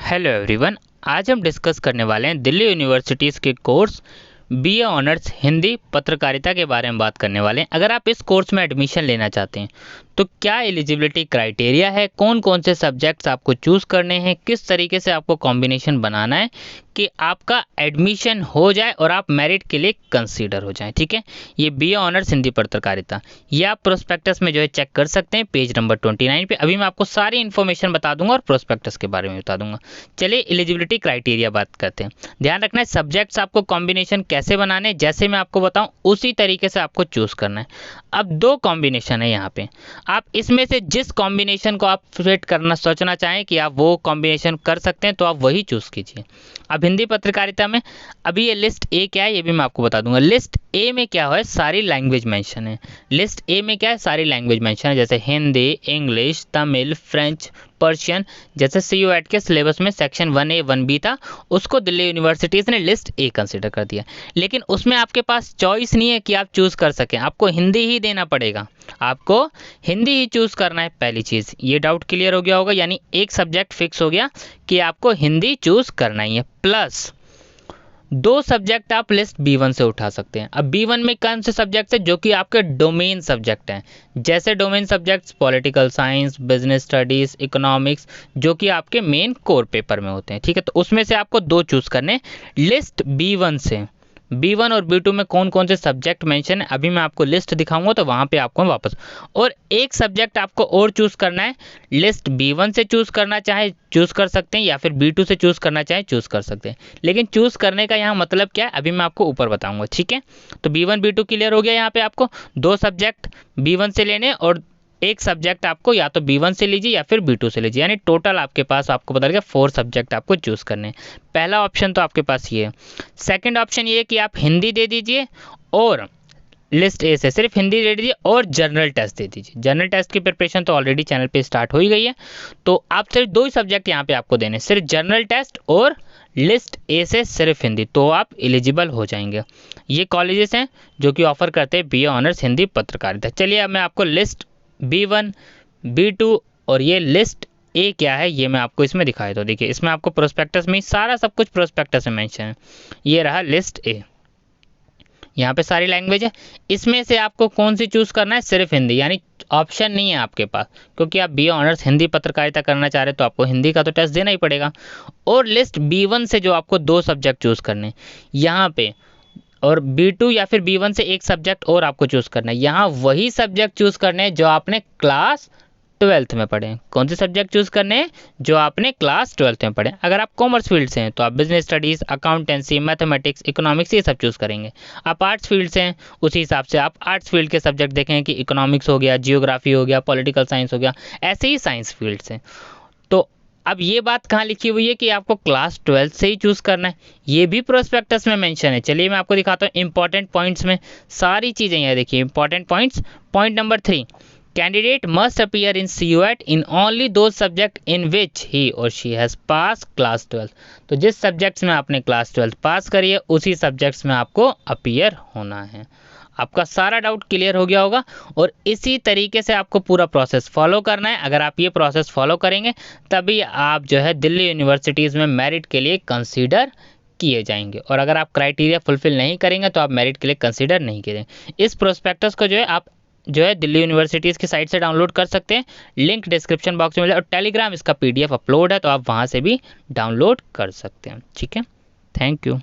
Hello everyone. आज हम discuss करने वाले हैं दिल्ली यूनिवर्सिटीज़ के कोर्स बीए ऑनर्स हिंदी पत्रकारिता के बारे में बात करने वाले हैं। अगर आप इस कोर्स में एडमिशन लेना चाहते हैं तो क्या एलिजिबिलिटी क्राइटेरिया है, कौन कौन से सब्जेक्ट्स आपको चूज़ करने हैं, किस तरीके से आपको कॉम्बिनेशन बनाना है कि आपका एडमिशन हो जाए और आप मेरिट के लिए कंसीडर हो जाएं। ठीक है, ये बीए ऑनर्स हिंदी पत्रकारिता, ये आप प्रोस्पेक्टस में जो है चेक कर सकते हैं पेज नंबर 29 पे। अभी मैं आपको सारी इन्फॉर्मेशन बता दूंगा और प्रोस्पेक्टस के बारे में बता दूंगा। चलिए एलिजिबिलिटी क्राइटेरिया बात करते हैं। ध्यान रखना है सब्जेक्ट्स आपको कॉम्बिनेशन कैसे बनाने हैं, जैसे मैं आपको बताऊं उसी तरीके से आपको चूज़ करना है। अब दो कॉम्बिनेशन है यहाँ पे, आप इसमें से जिस कॉम्बिनेशन को आप फिट करना सोचना चाहें कि आप वो कॉम्बिनेशन कर सकते हैं तो आप वही चूज़ कीजिए। अब हिंदी पत्रकारिता में अभी ये लिस्ट ए क्या है ये भी मैं आपको बता दूंगा। लिस्ट ए में क्या है, सारी लैंग्वेज मेंशन है। लिस्ट ए में क्या है, सारी लैंग्वेज मेंशन है, जैसे Hindi, English, Tamil, French, Persian. जैसे CUET के सिलेबस में सेक्शन 1A 1B था, उसको दिल्ली यूनिवर्सिटीज़ ने लिस्ट ए कंसिडर कर दिया। लेकिन उसमें आपके पास चॉइस नहीं है कि आप चूज़ कर सकें, आपको हिंदी ही देना पड़ेगा, आपको हिंदी ही चूज़ करना है। पहली चीज़, ये डाउट क्लियर हो गया होगा, यानी एक सब्जेक्ट फिक्स हो गया कि आपको हिंदी चूज़ करना ही है। प्लस दो सब्जेक्ट आप लिस्ट B1 से उठा सकते हैं। अब B1 में कौन से सब्जेक्ट है, जो कि आपके डोमेन सब्जेक्ट हैं, जैसे domain subjects political science, business studies, economics, जो कि आपके मेन कोर पेपर में होते हैं। ठीक है, तो उसमें से आपको दो चूज़ करने लिस्ट B1 से। B1 और B2 में कौन कौन से सब्जेक्ट मेंशन है अभी मैं आपको लिस्ट दिखाऊंगा, तो वहाँ पे आपको वापस और एक सब्जेक्ट आपको और चूज़ करना है। लिस्ट B1 से चूज़ करना चाहे चूज़ कर सकते हैं, या फिर B2 से चूज़ करना चाहे चूज़ कर सकते हैं। लेकिन चूज़ करने का यहाँ मतलब क्या है अभी मैं आपको ऊपर बताऊंगा। ठीक है, तो B1 B2 क्लियर हो गया। यहाँ पे आपको दो सब्जेक्ट B1 से लेने और एक सब्जेक्ट आपको या तो B1 से लीजिए या फिर B2 से लीजिए, यानी टोटल आपके पास आपको बता देगा 4 सब्जेक्ट आपको चूज करने हैं। पहला ऑप्शन तो आपके पास ये है। सेकंड ऑप्शन ये है कि आप हिंदी दे दीजिए और लिस्ट ए से सिर्फ हिंदी दे दीजिए और जनरल टेस्ट दे दीजिए। जनरल टेस्ट की प्रिपरेशन तो ऑलरेडी चैनल पे स्टार्ट हो ही गई है, तो आप सिर्फ दो ही सब्जेक्ट यहाँ पे आपको देने, सिर्फ जनरल टेस्ट और लिस्ट ए से सिर्फ हिंदी, तो आप एलिजिबल हो जाएंगे। ये कॉलेजेस हैं जो कि ऑफर करते हैं बीए ऑनर्स हिंदी पत्रकारिता। चलिए अब मैं आपको लिस्ट B1 B2 और ये लिस्ट ए क्या है ये मैं आपको इसमें दिखाया। तो देखिए इसमें आपको प्रोस्पेक्टस में सारा सब कुछ प्रोस्पेक्टस में मेंशन है। ये रहा लिस्ट ए, यहाँ पे सारी लैंग्वेज है। इसमें से आपको कौन सी चूज़ करना है, सिर्फ हिंदी, यानी ऑप्शन नहीं है आपके पास, क्योंकि आप बीए ऑनर्स हिंदी पत्रकारिता करना चाह रहे हैं तो आपको हिंदी का तो टेस्ट देना ही पड़ेगा। और लिस्ट B1 से जो आपको दो सब्जेक्ट चूज़ करने यहाँ पे, और B2 या फिर B1 से एक सब्जेक्ट और आपको चूज़ करना है। यहाँ वही सब्जेक्ट चूज़ करने हैं जो आपने क्लास 12th में पढ़े हैं। कौन से सब्जेक्ट चूज़ करने हैं, जो आपने क्लास 12th में पढ़े। अगर आप कॉमर्स फील्ड से हैं तो आप business studies, accountancy, mathematics, economics ये सब चूज़ करेंगे। आप आर्ट्स फील्ड से हैं उसी हिसाब से आप आर्ट्स फील्ड के सब्जेक्ट देखें कि इकोनॉमिक्स हो गया, जियोग्राफी हो गया, पॉलिटिकल साइंस हो गया, ऐसे ही साइंस फील्ड से। तो अब ये बात कहाँ लिखी हुई है कि आपको क्लास 12th से ही चूज़ करना है, ये भी प्रोस्पेक्टस में मेंशन है। चलिए मैं आपको दिखाता हूँ इंपॉर्टेंट पॉइंट्स में सारी चीज़ें। यहाँ देखिए important points. Point number 3, candidate must appear in CUET in only दो सब्जेक्ट इन विच ही और she has pass class 12th। तो जिस सब्जेक्ट्स में आपने क्लास 12th पास करी है उसी सब्जेक्ट्स में आपको अपीयर होना है। आपका सारा डाउट क्लियर हो गया होगा और इसी तरीके से आपको पूरा प्रोसेस फॉलो करना है। अगर आप ये प्रोसेस फॉलो करेंगे तभी आप जो है दिल्ली यूनिवर्सिटीज़ में मेरिट के लिए कंसीडर किए जाएंगे, और अगर आप क्राइटेरिया फुलफिल नहीं करेंगे तो आप मेरिट के लिए कंसीडर नहीं करेंगे। इस प्रोस्पेक्टस को जो है आप जो है दिल्ली यूनिवर्सिटीज़ की साइट से डाउनलोड कर सकते हैं, लिंक डिस्क्रिप्शन बॉक्स में मिला, और टेलीग्राम इसका PDF अपलोड है तो आप वहाँ से भी डाउनलोड कर सकते हैं। ठीक है, थैंक यू।